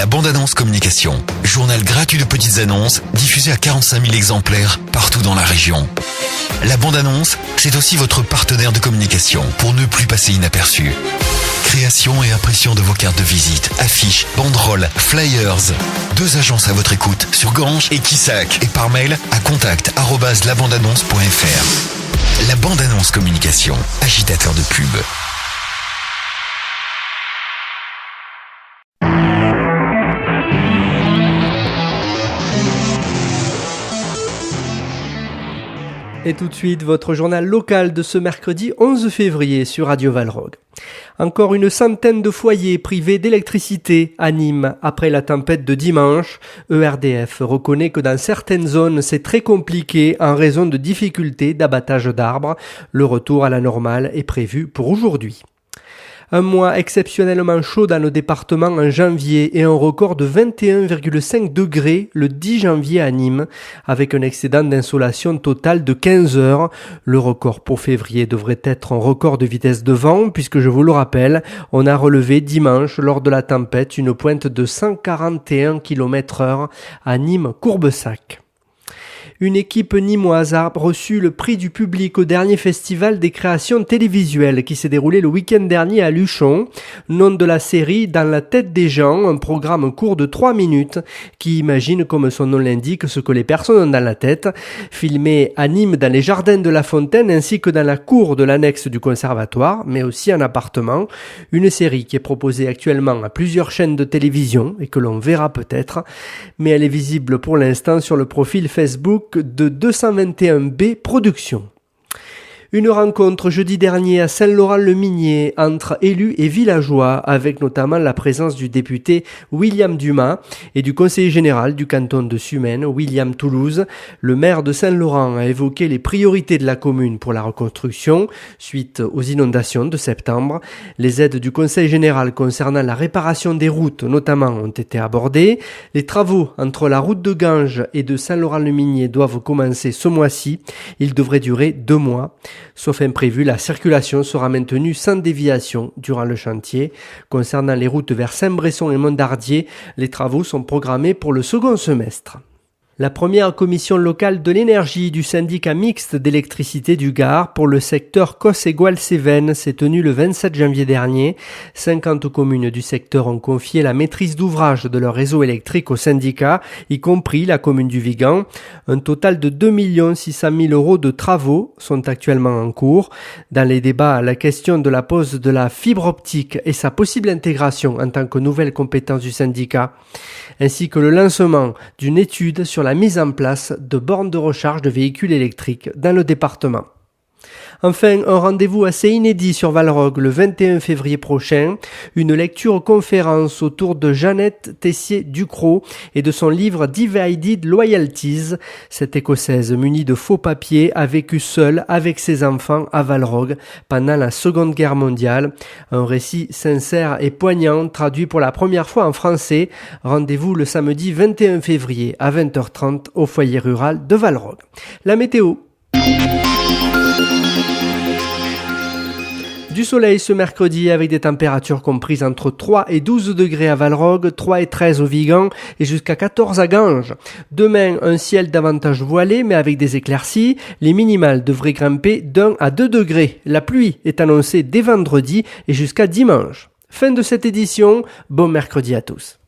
La bande-annonce communication. Journal gratuit de petites annonces diffusé à 45 000 exemplaires partout dans la région. La bande-annonce, c'est aussi votre partenaire de communication pour ne plus passer inaperçu. Création et impression de vos cartes de visite, affiches, banderoles, flyers. 2 agences à votre écoute sur Ganges et Quissac et par mail à contact@labandeannonce.fr. La bande-annonce communication, agitateur de pub. Et tout de suite, votre journal local de ce mercredi 11 février sur Radio Valrog. Encore une centaine de foyers privés d'électricité à Nîmes après la tempête de dimanche. ERDF reconnaît que dans certaines zones, c'est très compliqué en raison de difficultés d'abattage d'arbres. Le retour à la normale est prévu pour aujourd'hui. Un mois exceptionnellement chaud dans le département en janvier et un record de 21,5 degrés le 10 janvier à Nîmes, avec un excédent d'insolation total de 15 heures. Le record pour février devrait être un record de vitesse de vent, puisque je vous le rappelle, on a relevé dimanche lors de la tempête une pointe de 141 km/h à Nîmes-Courbessac. Une équipe nîmoise a reçu le prix du public au dernier festival des créations télévisuelles qui s'est déroulé le week-end dernier à Luchon. Nom de la série Dans la tête des gens, un programme court de 3 minutes qui imagine, comme son nom l'indique, ce que les personnes ont dans la tête. Filmé à Nîmes dans les jardins de la Fontaine ainsi que dans la cour de l'annexe du conservatoire, mais aussi en appartement. Une série qui est proposée actuellement à plusieurs chaînes de télévision et que l'on verra peut-être, mais elle est visible pour l'instant sur le profil Facebook de 221B Productions. Une rencontre jeudi dernier à Saint-Laurent-le-Minier entre élus et villageois avec notamment la présence du député William Dumas et du conseiller général du canton de Sumène, William Toulouse. Le maire de Saint-Laurent a évoqué les priorités de la commune pour la reconstruction suite aux inondations de septembre. Les aides du conseil général concernant la réparation des routes notamment ont été abordées. Les travaux entre la route de Ganges et de Saint-Laurent-le-Minier doivent commencer ce mois-ci. Ils devraient durer 2 mois. Sauf imprévu, la circulation sera maintenue sans déviation durant le chantier. Concernant les routes vers Saint-Bresson et Montardier, les travaux sont programmés pour le second semestre. La première commission locale de l'énergie du syndicat mixte d'électricité du Gard pour le secteur Cos-Égual-Cévennes s'est tenue le 27 janvier dernier. 50 communes du secteur ont confié la maîtrise d'ouvrage de leur réseau électrique au syndicat, y compris la commune du Vigan. Un total de 2 600 000 € de travaux sont actuellement en cours. Dans les débats, la question de la pose de la fibre optique et sa possible intégration en tant que nouvelle compétence du syndicat, ainsi que le lancement d'une étude sur la mise en place de bornes de recharge de véhicules électriques dans le département. Enfin, un rendez-vous assez inédit sur Valrog le 21 février prochain, une lecture-conférence autour de Jeannette Tessier-Ducrot et de son livre Divided Loyalties. Cette Écossaise munie de faux papiers a vécu seule avec ses enfants à Valrog pendant la Seconde Guerre mondiale. Un récit sincère et poignant traduit pour la première fois en français. Rendez-vous le samedi 21 février à 20h30 au foyer rural de Valrog. La météo. Du soleil ce mercredi avec des températures comprises entre 3 et 12 degrés à Valrog, 3 et 13 au Vigan et jusqu'à 14 à Ganges. Demain, un ciel davantage voilé mais avec des éclaircies. Les minimales devraient grimper d'1 à 2 degrés. La pluie est annoncée dès vendredi et jusqu'à dimanche. Fin de cette édition, bon mercredi à tous.